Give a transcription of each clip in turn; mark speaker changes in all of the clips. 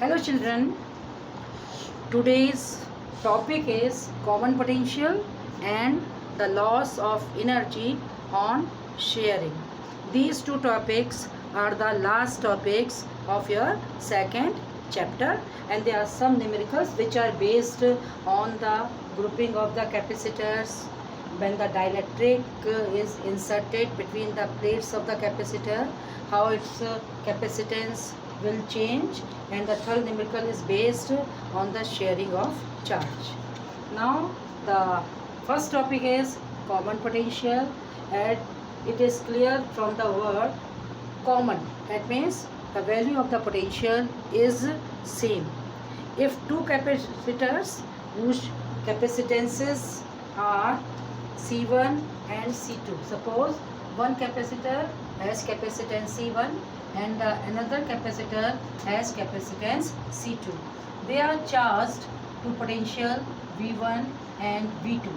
Speaker 1: Hello children, today's topic is common potential and the loss of energy on sharing. These two topics are the last topics of your second chapter, and there are some numericals which are based on the grouping of the capacitors when the dielectric is inserted between the plates of the capacitor, how its capacitance will change, and the third numerical is based on the sharing of charge. Now the first topic is common potential, and it is clear from the word common. That means the value of the potential is same. If two capacitors whose capacitances are C1 and C2, suppose one capacitor has capacitance C1 and another capacitor has capacitance C2. They are charged to potential V1 and V2.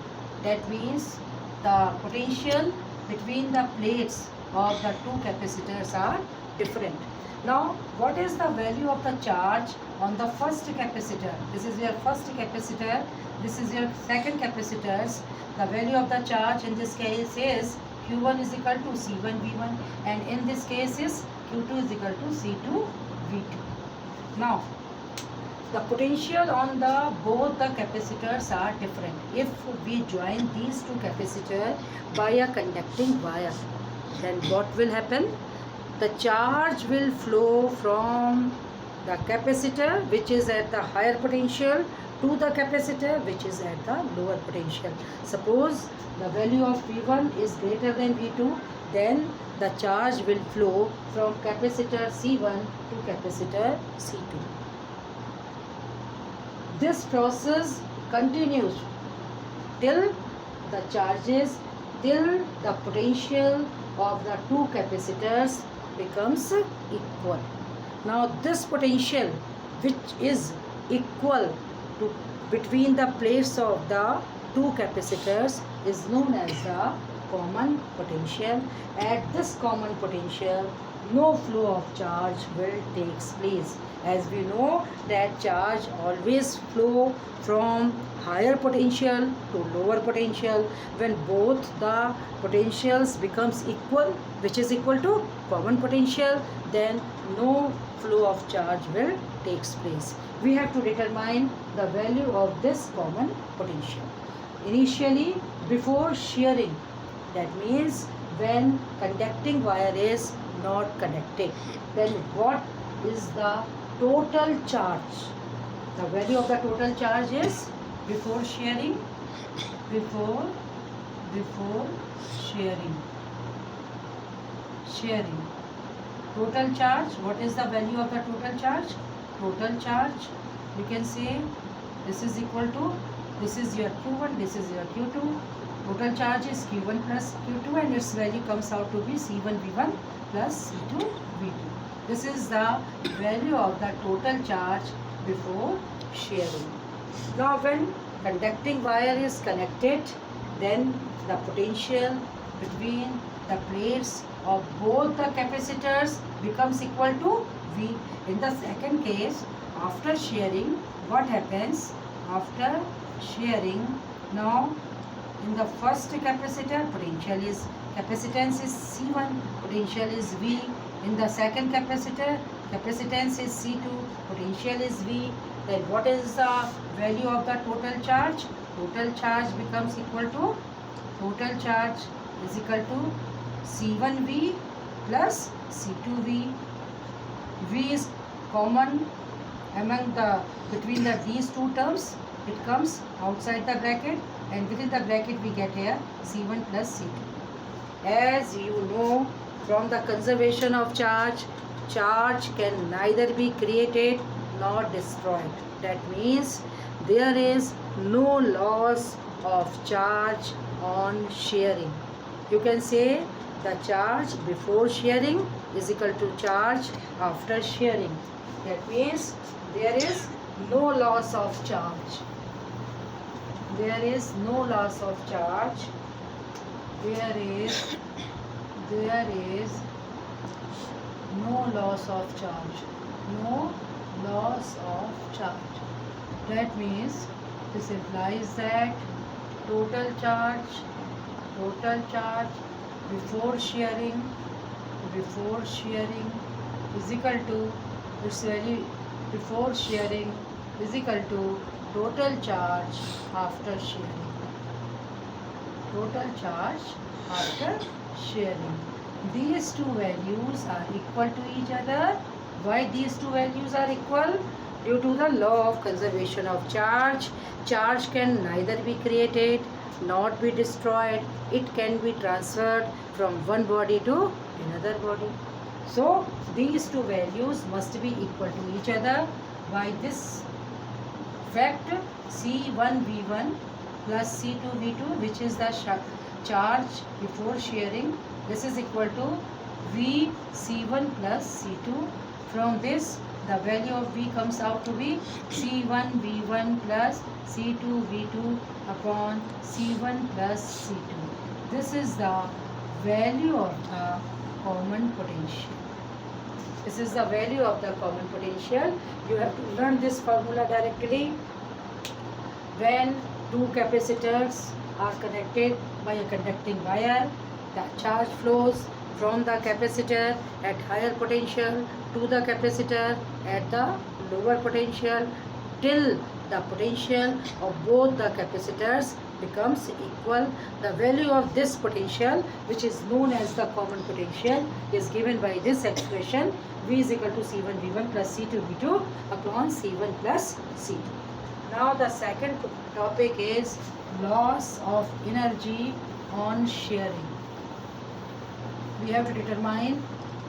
Speaker 1: That means the potential between the plates of the two capacitors are different. Now, what is the value of the charge on the first capacitor? This is your first capacitor, this is your second capacitors. The value of the charge in this case is Q1 is equal to C1 V1, and in this case is Q2 is equal to C2 V2. Now, the potential on the both the capacitors are different. If we join these two capacitors by a conducting wire, then what will happen? The charge will flow from the capacitor which is at the higher potential to the capacitor which is at the lower potential. Suppose the value of V1 is greater than V2, then the charge will flow from capacitor C1 to capacitor C2. This process continues till the potential of the two capacitors becomes equal. Now this potential which is equal to between the plates of the two capacitors is known as the common potential. At this common potential, no flow of charge will take place. As we know that charge always flow from higher potential to lower potential. When both the potentials becomes equal, which is equal to common potential, then no flow of charge will takes place. We have to determine the value of this common potential. Initially, before shearing, that means when conducting wire is not connected, then what is the total charge? The value of the total charge is before shearing, before shearing. Total charge, what is the value of the total charge? Total charge, we can say this is equal to, this is your Q1, this is your Q2. Total charge is Q1 plus Q2 and its value comes out to be C1 V1 plus C2 V2. This is the value of the total charge before shearing. Now when conducting wire is connected, then the potential between the plates of both the capacitors becomes equal to V. In the second case, after shearing, what happens? After shearing, now in the first capacitor, capacitance is C1, potential is V. In the second capacitor, capacitance is C2, potential is V. Then what is the value of the total charge? Total charge becomes equal to, total charge is equal to C1V plus C2V. V is common among between these two terms. It comes outside the bracket, and within the bracket we get here C1 plus C2. As you know from the conservation of charge, charge can neither be created nor destroyed. That means there is no loss of charge on shearing. You can say the charge before shearing is equal to charge after shearing. That means there is no loss of charge. There is no loss of charge. There is no loss of charge. No loss charge. That means this implies that total charge before shearing is equal to its value before shearing is equal to total charge after shearing. Total charge after shearing. These two values are equal to each other. Why these two values are equal? Due to the law of conservation of charge. Charge can neither be created nor be destroyed. It can be transferred from one body to another body. So these two values must be equal to each other. By this fact, C1V1 plus C2V2, which is the charge before shearing, this is equal to VC1 plus C2. From this, the value of V comes out to be C1V1 plus C2V2 upon C1 plus C2. This is the value of the common potential. This is the value of the common potential. You have to learn this formula directly. When two capacitors are connected by a conducting wire, the charge flows from the capacitor at higher potential to the capacitor at the lower potential till the potential of both the capacitors becomes equal. The value of this potential, which is known as the common potential, is given by this expression: V is equal to C1V1 plus C2V2 upon C1 plus C2. Now the second topic is loss of energy on shearing. We have to determine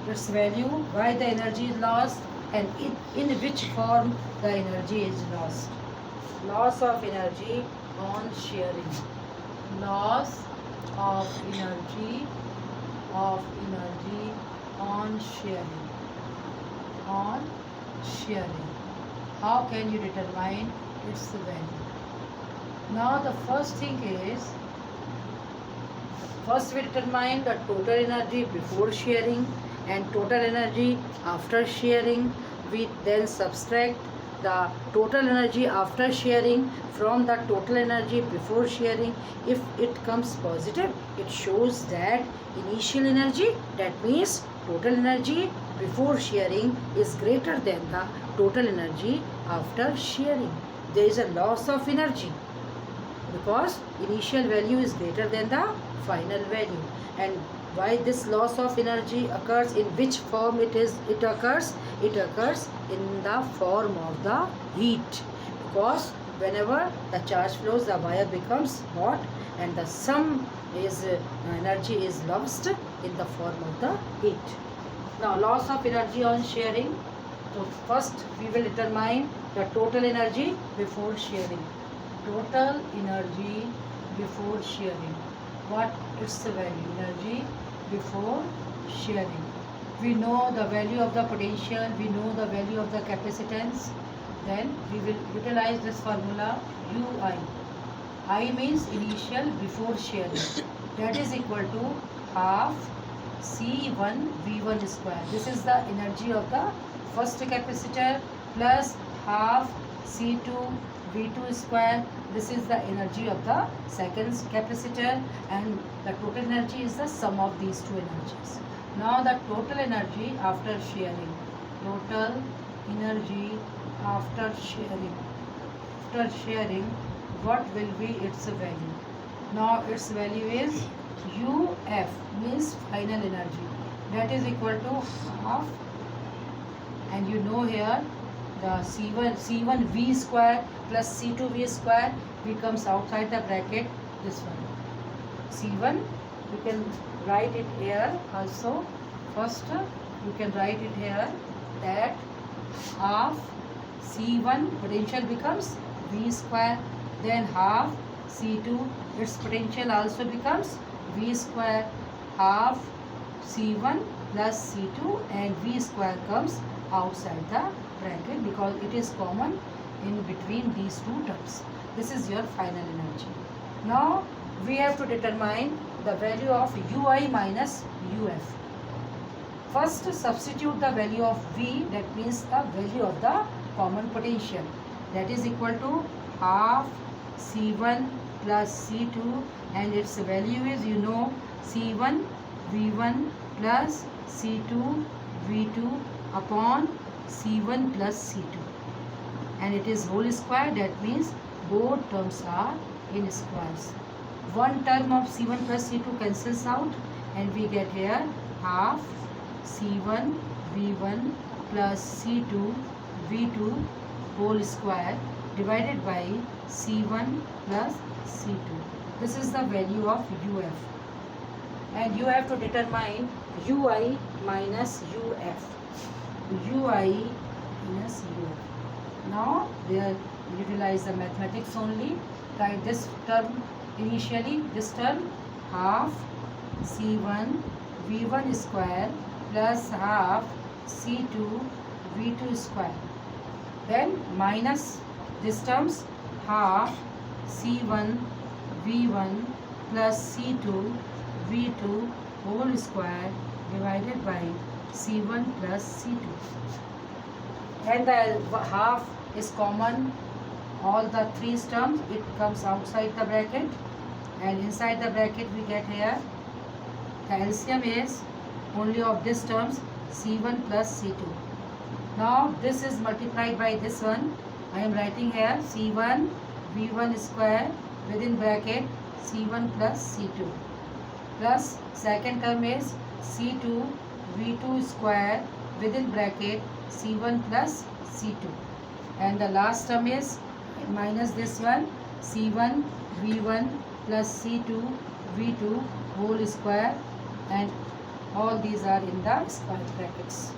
Speaker 1: its value, why the energy is lost, and in which form the energy is lost. Loss of energy on shearing. Loss of energy on shearing. On shearing. How can you determine its value? Now the first thing is, first we determine the total energy before shearing and total energy after shearing. We then subtract the total energy after shearing from the total energy before shearing. If it comes positive, it shows that initial energy, that means total energy before shearing, is greater than the total energy after shearing. There is a loss of energy because initial value is greater than the final value. And why this loss of energy occurs, in which form it occurs? It occurs in the form of the heat, because whenever the charge flows, the wire becomes hot and the sum is energy is lost in the form of the heat. Now loss of energy on shearing. So first we will determine the total energy before shearing. Total energy before shearing. What is the value? Energy before shearing. We know the value of the potential, we know the value of the capacitance. Then we will utilize this formula UI. I means initial before shearing. That is equal to half C1 V1 square. This is the energy of the first capacitor plus half C2 V2 square. This is the energy of the second capacitor, and the total energy is the sum of these two energies. Now the total energy after shearing. Total energy after shearing. After shearing, what will be its value? Now its value is UF, means final energy. That is equal to half, and you know here the C1 V square plus C2 V square becomes outside the bracket, this one. C1, you can write it here also. First you can write it here that half C1 potential becomes V square, then half C2, its potential also becomes V square, half C1 plus C2, and V square comes outside the bracket because it is common in between these two terms. This is your final energy. Now we have to determine the value of UI minus UF. First substitute the value of V, that means the value of the common potential, that is equal to half C1 plus C2, and its value is, you know, C1 V1 plus C2 V2 upon C1 plus C2, and it is whole square. That means both terms are in squares. One term of C1 plus C2 cancels out, and we get here half C1 V1 plus C2 V2 whole square divided by C1 plus C2. This is the value of UF, and you have to determine UI minus UF. UI minus UF. Now there utilize the mathematics only. Write this term initially. This term half C1 V1 square plus half C2 V2 square. Then minus this terms half C1 V1 plus C2 V2 whole square divided by C1 plus C2. And the half is common, all the three terms, it comes outside the bracket, and inside the bracket we get here the LCM is only of this terms C1 plus C2. Now this is multiplied by this one. I am writing here C1 V1 square within bracket C1 plus C2 plus second term is C2 V2 square within bracket C1 plus C2, and the last term is minus this one C1 V1 plus C2 V2 whole square, and all these are in the square brackets.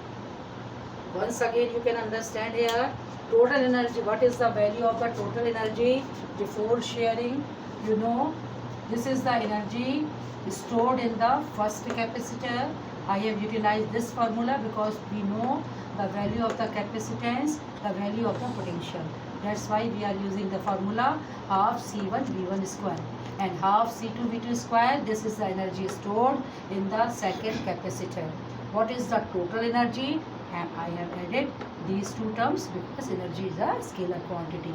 Speaker 1: Once again you can understand here total energy. What is the value of the total energy before sharing? You know, this is the energy stored in the first capacitor. I have utilized this formula because we know the value of the capacitance, the value of the potential. That's why we are using the formula half C1 V1 square and half C2 V2 square. This is the energy stored in the second capacitor. What is the total energy? And I have added these two terms because energy is a scalar quantity.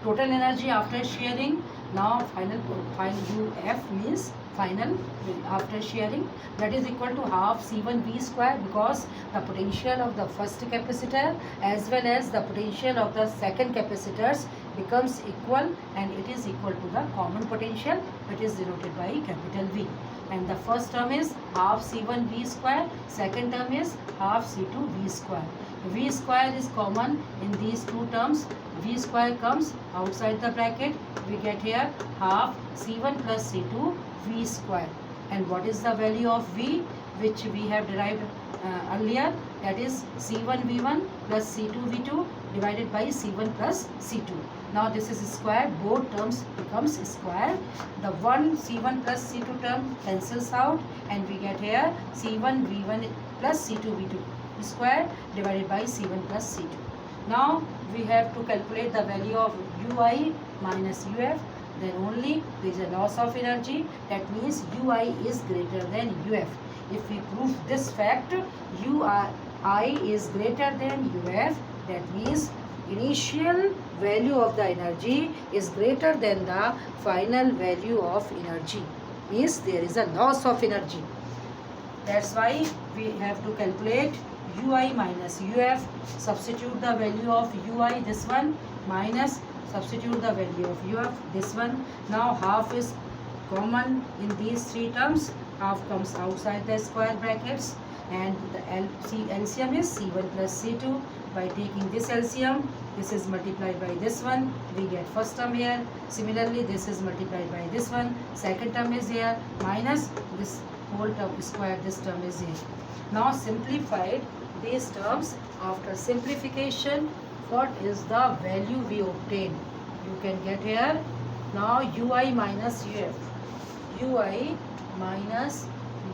Speaker 1: Total energy after sharing. Now final UF means final after sharing, that is equal to half C1 V square, because the potential of the first capacitor as well as the potential of the second capacitors becomes equal, and it is equal to the common potential, which is denoted by capital V. And the first term is half C1 V square, second term is half C2 V square. V square is common in these two terms. V square comes outside the bracket. We get here half C1 plus C2 V square. And what is the value of V, which we have derived earlier? That is C1 V1 plus C2 V2 divided by C1 plus C2. Now this is square, both terms becomes square. The one C1 plus C2 term cancels out, and we get here C1 V1 plus C2 V2 square divided by C1 plus C2. Now we have to calculate the value of UI minus UF. Then only there is a loss of energy. That means UI is greater than UF. If we prove this fact, UI is greater than UF, that means initial value of the energy is greater than the final value of energy. Means there is a loss of energy. That's why we have to calculate UI minus UF. Substitute the value of UI, this one, minus substitute the value of UF, this one. Now half is common in these three terms. Half comes outside the square brackets, and the LCM is C1 plus C2. By taking this LCM, this is multiplied by this one, we get first term here. Similarly, this is multiplied by this one, second term is here, minus this whole term square, this term is here. Now simplified these terms. After simplification, what is the value we obtain? You can get here now UI minus UF. UI minus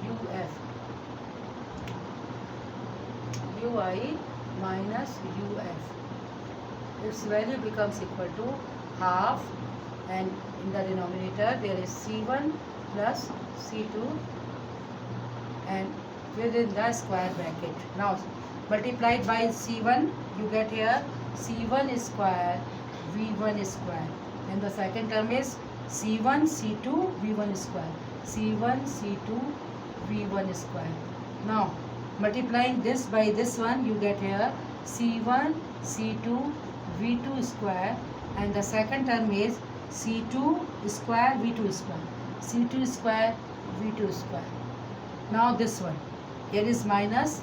Speaker 1: UF. UI minus UF. Its value becomes equal to half, and in the denominator there is C1 plus C2, and within the square bracket. Now multiplied by C1, you get here C1 square V1 square, and the second term is C1 C2 V1 square, C1 C2 V1 square. Now multiplying this by this one, you get here C1 C2 V2 square, and the second term is C2 square V2 square, C2 square V2 square. Now this one, here is minus,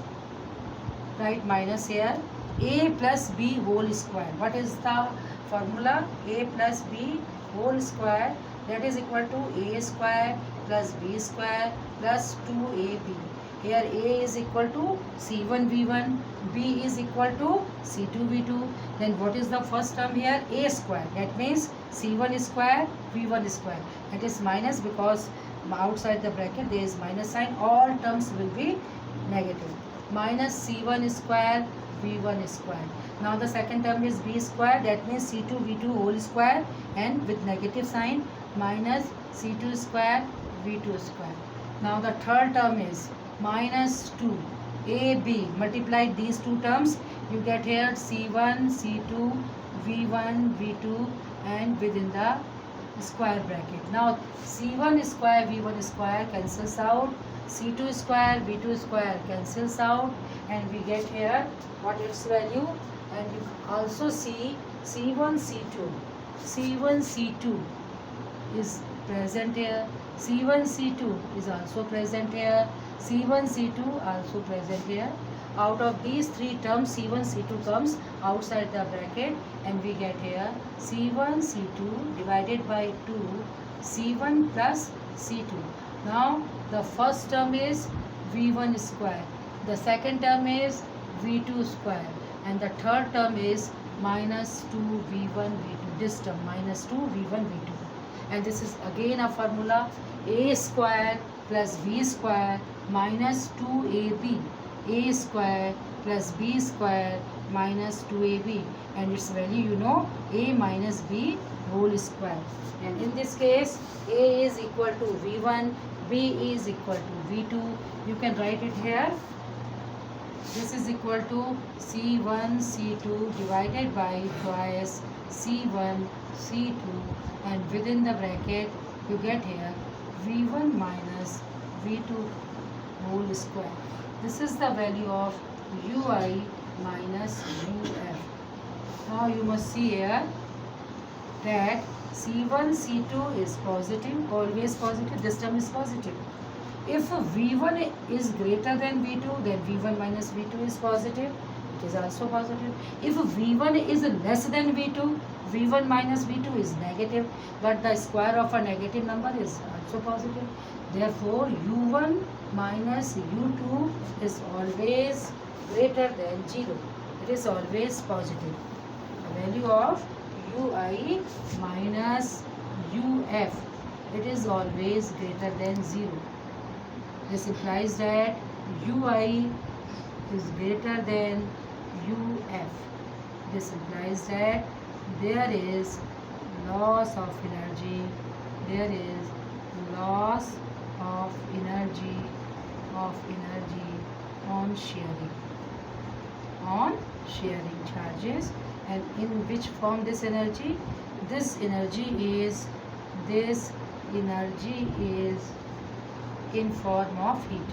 Speaker 1: write minus here, a plus b whole square. What is the formula? A plus b whole square, that is equal to a square plus b square plus 2ab. Here a is equal to c1 v1, b is equal to c2 v2. Then what is the first term here? A square, that means c1 square v1 square. It is minus because outside the bracket there is minus sign, all terms will be negative. Minus c1 square v1 square. Now the second term is b square, that means c2 v2 whole square, and with negative sign minus c2 square v2 square. Now the third term is minus 2 ab. Multiply these two terms, you get here c1 c2 v1 v2, and within the square bracket. Now c1 square v1 square cancels out, c2 square v2 square cancels out, and we get here what its value. And you also see c1 c2, c1 c2 is present here, c1 c2 is also present here, c1 c2 also present here. Out of these three terms, c1 c2 comes outside the bracket, and we get here c1 c2 divided by 2 c1 plus c2. Now the first term is v1 square, the second term is v2 square, and the third term is minus 2 v1 v2, this term minus 2 v1 v2. And this is again a formula, a square plus b square minus 2ab, a square plus b square minus 2ab, and its value you know, a minus b whole square. And in this case a is equal to v1, b is equal to v2. You can write it here, this is equal to c1 c2 divided by twice c1 c2, and within the bracket you get here v1 minus v2 whole square. This is the value of ui minus uf. Now you must see here that c1 c2 is positive, always positive, this term is positive. If v1 is greater than v2, then v1 minus v2 is positive, it is also positive. If v1 is less than v2, v1 minus v2 is negative, but the square of a negative number is also positive. Therefore u1 minus u2 is always greater than 0, it is always positive. The value of ui minus uf, it is always greater than 0. This implies that ui is greater than uf. This implies that there is loss of energy, there is loss of energy on sharing charges. And in which form this energy? This energy is in form of heat,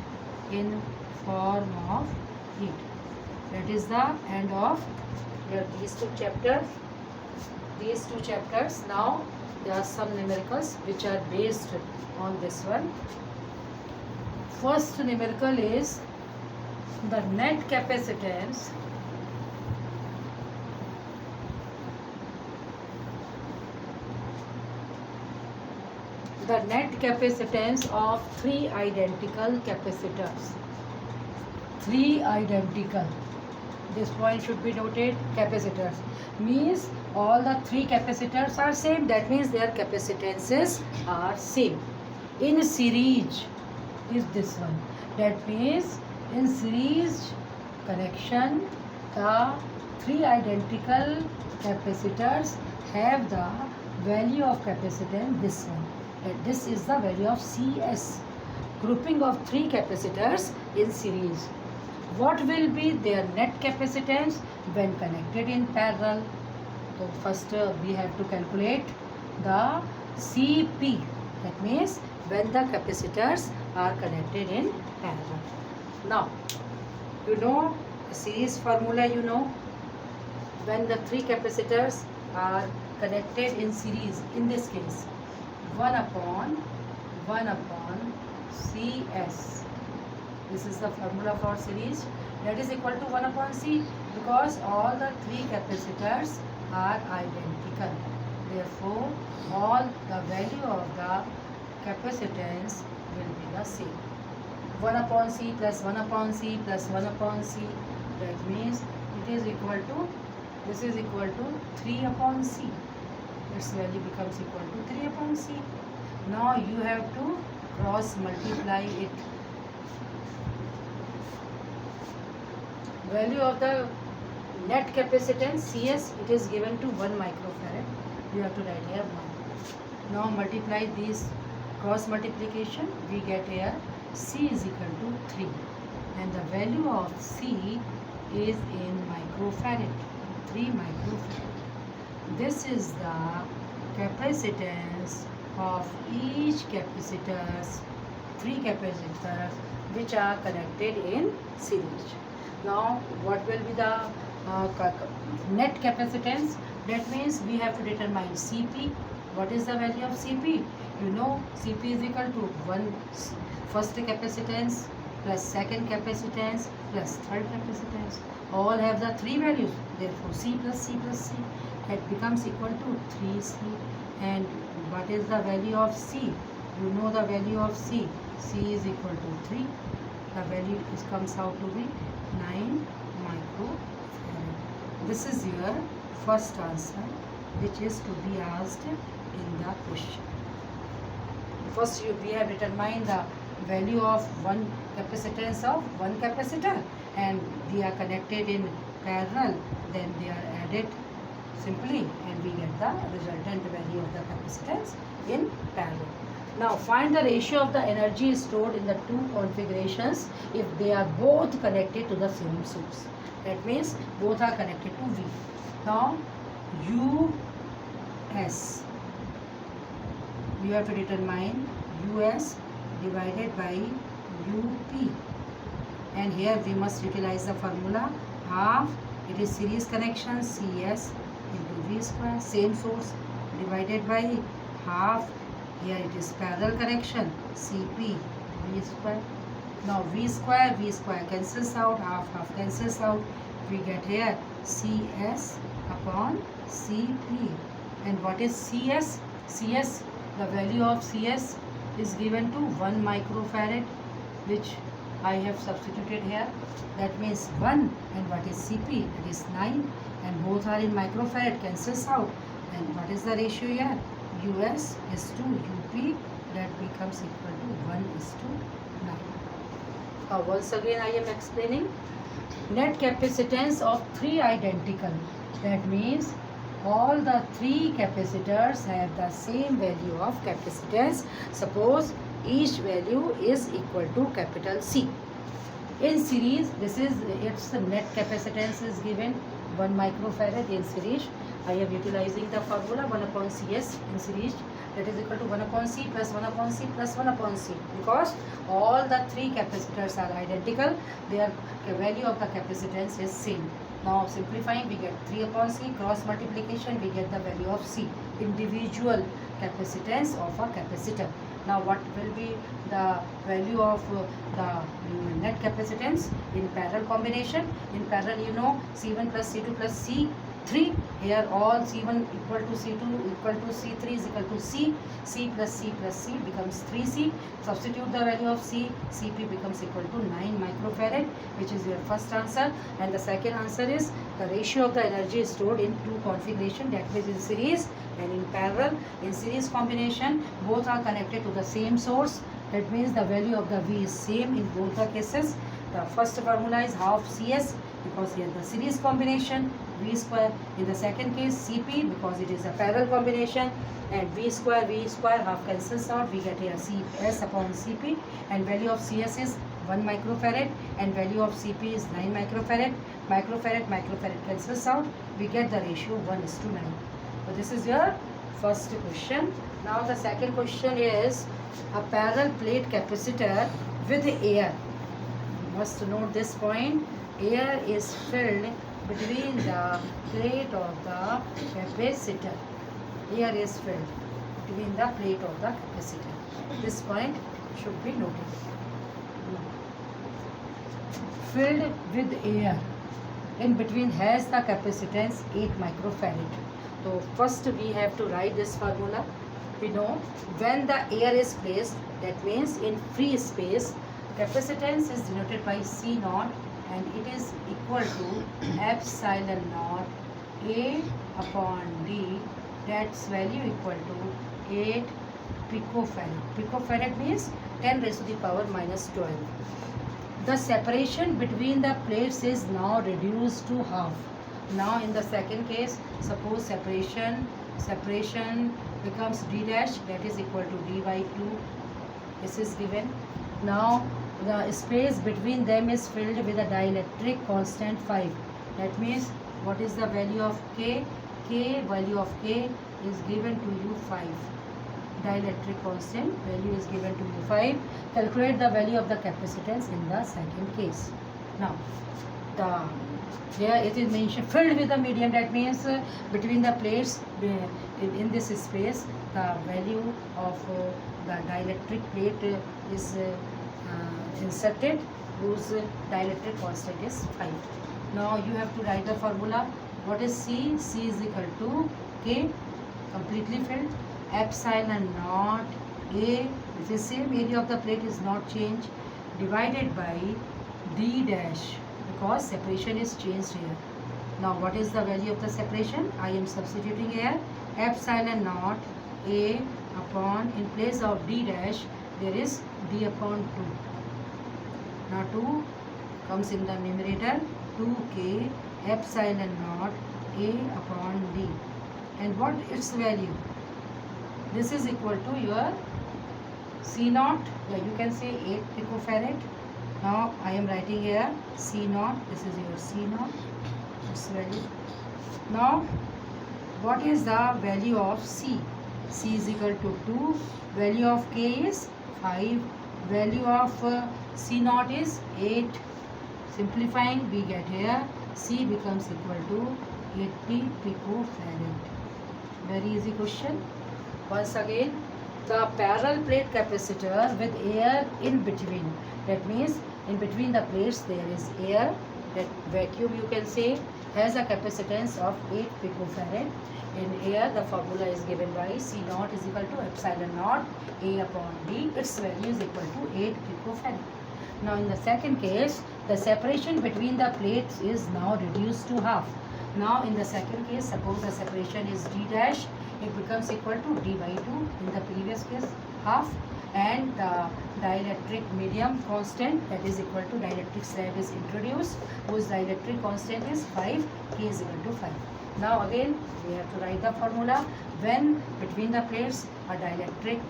Speaker 1: That is the end of these two chapters. Now there are some numericals which are based on this one. First numerical is the net capacitance of three identical capacitors. This point should be noted. Capacitors means all the three capacitors are same, that means their capacitances are same. In series is this one, that means in series connection the three identical capacitors have the value of capacitance this one, that this is the value of CS, grouping of three capacitors in series. What will be their net capacitance when connected in parallel? So first we have to calculate the CP. That means when the capacitors are connected in parallel. Now, you know series formula, when the three capacitors are connected in series, in this case 1 upon CS. This is the formula for series, that is equal to 1 upon C, because all the three capacitors are identical. Therefore, all the value of the capacitance will be the same. 1 upon C plus 1 upon C plus 1 upon C, that means it is equal to, this is equal to 3 upon C. Its value becomes equal to 3 upon C. Now you have to cross multiply it. Value of the net capacitance CS, it is given to 1 microfarad. You have to write here 1. Now multiply these, cross multiplication, we get here C is equal to 3, and the value of C is in microfarad, 3 microfarad. This is the capacitance of each capacitors, 3 capacitors which are connected in series. Now what will be the net capacitance? That means we have to determine CP. What is the value of CP? You know CP is equal to 1 first capacitance plus second capacitance plus third capacitance. All have the 3 values. Therefore C plus C plus C, that becomes equal to 3C. And what is the value of C? You know the value of C. C is equal to 3. The value comes out to be 9 microfarad. This is your first answer, which is to be asked in the question. First we have determined the value of one capacitance of one capacitor, and they are connected in parallel, then they are added simply and we get the resultant value of the capacitance in parallel. Now find the ratio of the energy stored in the two configurations if they are both connected to the same source. That means both are connected to V. Now US, you have to determine US divided by UP, and here we must utilize the formula half, it is series connection CS into V square, same source, divided by half, here it is parallel connection CP V square. Now V square cancels out, half cancels out, we get here CS upon CP. And what is CS? CS, the value of CS is given to 1 microfarad, which I have substituted here. That means 1, and what is CP? That is 9, and both are in microfarad, cancels out. And what is the ratio here? US is to UP, that becomes equal to 1 is to 9. Once again I am explaining. Net capacitance of 3 identical. That means all the 3 capacitors have the same value of capacitance. Suppose each value is equal to capital C. In series, this is its net capacitance is given 1 microfarad in series. I am utilizing the formula 1 upon CS in series, that is equal to 1 upon C plus 1 upon C plus 1 upon C, because all the 3 capacitors are identical, their value of the capacitance is same. Now simplifying, we get 3 upon C, cross multiplication, we get the value of C, individual capacitance of a capacitor. Now what will be the value of the net capacitance in parallel combination? In parallel, you know C1 plus C2 plus C3. Here all C1 equal to C2 equal to C3 is equal to C. C plus C becomes 3C. Substitute the value of C. CP becomes equal to 9 microfarad, which is your first answer. And the second answer is the ratio of the energy stored in two configuration, that means in series and in parallel. In series combination, both are connected to the same source. That means the value of the V is same in both the cases. The first formula is half CS, because here the series combination, V square. In the second case CP, because it is a parallel combination, and V square half cancels out, we get here CS upon CP, and value of CS is 1 microfarad, and value of Cp is 9 microfarad. Microfarad cancels out. We get the ratio 1:9. So this is your first question. Now the second question is a parallel plate capacitor with air. You must note this point. Air is filled between the plate of the capacitor. Air is filled between the plate of the capacitor. This point should be noted. Filled with air in between has the capacitance 8 microfarad. So first we have to write this formula. We know when the air is placed, that means in free space, capacitance is denoted by C naught, and it is equal to epsilon naught A upon D. That's value equal to 8 picofarad. Picofarad means 10 raised to the power minus 12. The separation between the plates is now reduced to half. Now in the second case, suppose separation becomes d dash, that is equal to d by 2. This is given. Now the space between them is filled with a dielectric constant 5. That means what is the value of K? Value of K is given to you 5. Dielectric constant value is given to you 5. Calculate the value of the capacitance in the second case. Now here it is mentioned filled with a medium. That means between the plates in this space, the value of the dielectric plate is inserted, whose dielectric constant is 5. Now you have to write the formula. What is C? C is equal to K, completely filled, epsilon naught A, which is same area of the plate is not changed, divided by D dash, because separation is changed here. Now what is the value of the separation? I am substituting here epsilon naught A upon, in place of D dash there is D upon 2. Now 2 comes in the numerator, 2K epsilon naught A upon D. And what its value? This is equal to your C naught, you can say 8 picofarad. Now I am writing here C naught, this is your C naught, its value. Now what is the value of C? C is equal to 2, value of K is 5, value of C naught is 8. Simplifying, we get here C becomes equal to 80 picofarad. Very easy question. Once again, the parallel plate capacitor with air in between. That means in between the plates there is air, that vacuum you can say, has a capacitance of 8 picofarad. In air, the formula is given by C naught is equal to epsilon naught A upon D. Its value is equal to 8 picofarad. Now in the second case, the separation between the plates is now reduced to half. Now in the second case, suppose the separation is D dash, it becomes equal to D by 2. In the previous case, half, and the dielectric medium constant, that is equal to dielectric slab is introduced, whose dielectric constant is 5, K is equal to 5. Now again we have to write the formula. When between the plates a dielectric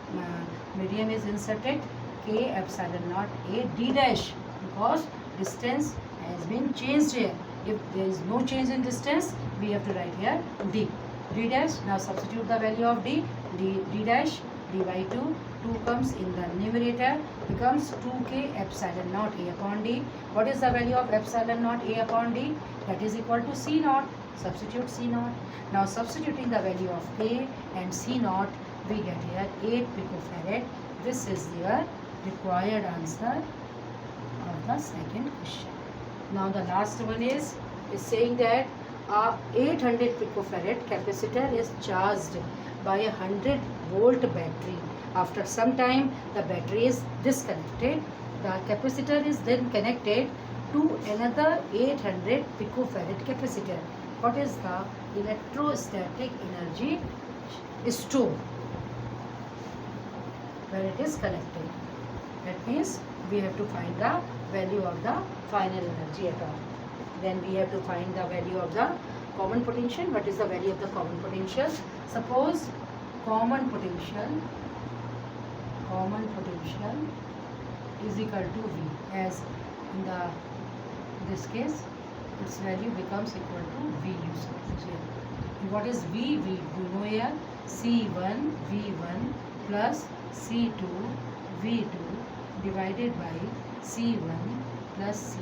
Speaker 1: medium is inserted, K epsilon naught A D dash, because distance has been changed here. If there is no change in distance, we have to write here D. D dash, now substitute the value of D dash, D by 2. 2 comes in the numerator, becomes 2K epsilon naught A upon D. What is the value of epsilon naught A upon D? That is equal to C naught. Substitute C naught. Now substituting the value of K and C naught, we get here 8 picofarad. This is your required answer of the second question. Now the last one is saying that a 800 picofarad capacitor is charged by a 100 volt battery. After some time, the battery is disconnected. The capacitor is then connected to another 800 picofarad capacitor. What is the electrostatic energy stored when it is connected? That means we have to find the value of the final energy at all. Then we have to find the value of the common potential. What is the value of the common potential? Suppose common potential is equal to V. as in this case its value becomes equal to V. You see here. And what is V? We do know here C1 V1 plus C2 V2 divided by C1 plus C2.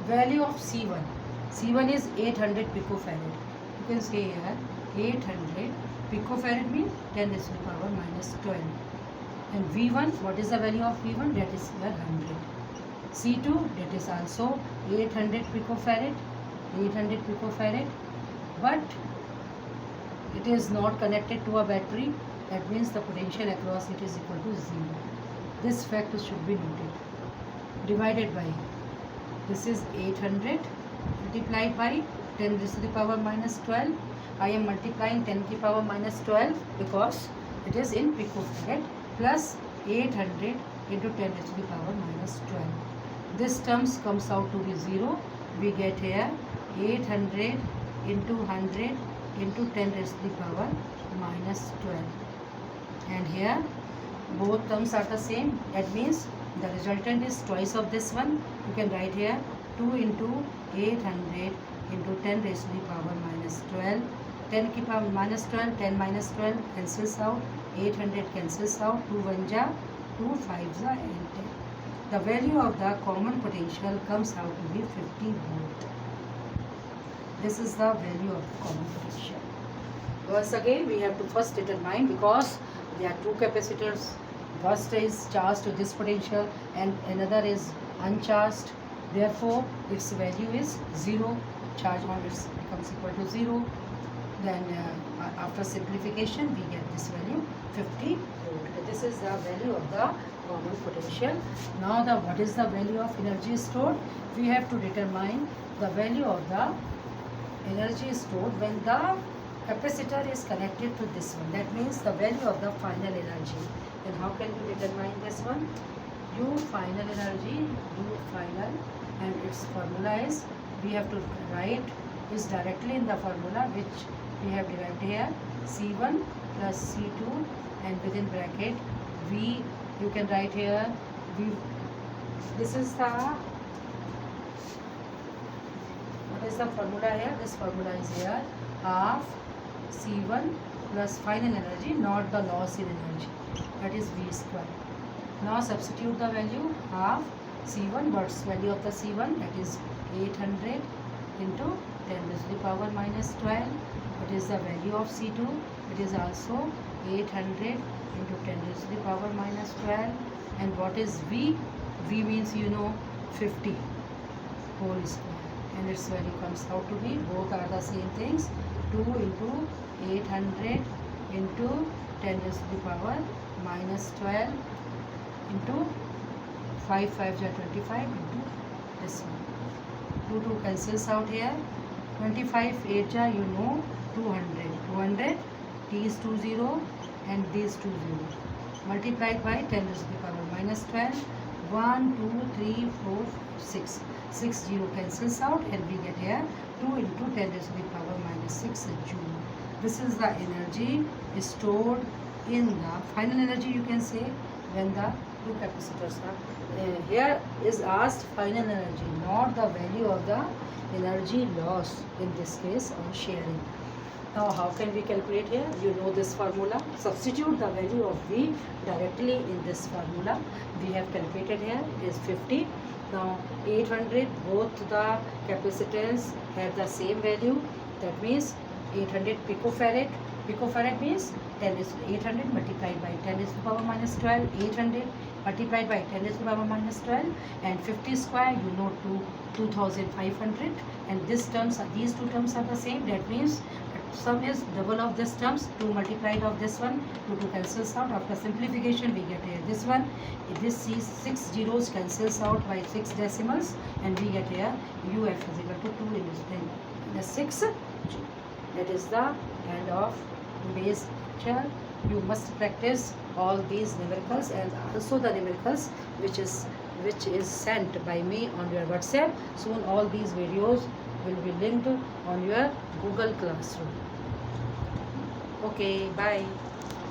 Speaker 1: Value of C1. C1 is 800 picofarad. You can say here 800 picofarad means 10 raised to the power minus 12. And V1, what is the value of V1? That is here 100. C2, that is also 800 picofarad. 800 picofarad. But it is not connected to a battery. That means the potential across it is equal to 0. This fact should be noted. Divided by, this is 800 multiplied by 10 raised to the power minus 12. I am multiplying 10 to the power minus 12 because it is in picofarad, plus 800 into 10 raised to the power minus 12. This terms comes out to be 0. We get here 800 into 100 into 10 raised to the power minus 12. And here both terms are the same. That means the resultant is twice of this one. You can write here 2 into 800 into 10 raised to the power minus 12. 10 की power minus 12, 10 minus 12 cancels out, 800 cancels out, 2 1 ja, 2 5 ja, and 10. The value of the common potential comes out to be 50 volt. This is the value of the common potential. Once again, we have to first determine, because there are two capacitors. First is charged to this potential and another is uncharged. Therefore, its value is 0. Charge on it becomes equal to 0. Then after simplification, we get this value 50 volt. This is the value of the common potential. Now, what is the value of energy stored? We have to determine the value of the energy stored when the capacitor is connected to this one. That means the value of the final energy. Then how can we determine this one? U final energy, U final, and its formula is, we have to write is directly in the formula which we have derived here, C1 plus C2, and within bracket V, you can write here V. This is the, what is the formula here? This formula is here, half C1 plus final energy, not the loss in energy, that is V square. Now substitute the value, half C1, what's value of the C1? That is 800 into 10 raised to the power minus 12. What is the value of C2? It is also 800 into 10 raised to the power minus 12. And what is V? V means, you know, 50 whole square. And its value comes out to be, both are the same things, 2 into 800 into 10 raised to the power minus 12 into 5 5 ja 25 into this one. 2 cancels out here. 25 8 ja, you know, 200. 200, t is 20 and these 20. Multiplied by 10 raised to the power minus 12. 1 2 3 4 6. 6 0 cancels out and we get here 2 into 10 raised to the power minus 6 joule. This is the energy stored in the final energy, you can say, when the two capacitors are. Here is asked final energy, not the value of the energy loss in this case on sharing. Now how can we calculate here? You know this formula. Substitute the value of V directly in this formula. We have calculated here is 50. Now 800, both the capacitance have the same value. That means 800 picofarad. Picofarad means 10 is 800 multiplied by 10 raised to the power minus 12. 800 multiplied by 10 raised to the power minus 12, and 50 square, you know, to 2500. And these two terms are the same. That means sum is double of this terms, 2 multiplied of this one, 2 cancels out. After simplification, we get here this one. This 6 zeros cancels out by 6 decimals, and we get here UF is equal to 2 into 10 6. That is the end of today's lecture. You must practice all these numericals and also the numericals which is sent by me on your WhatsApp. Soon all these videos will be linked on your Google Classroom. Okay, bye.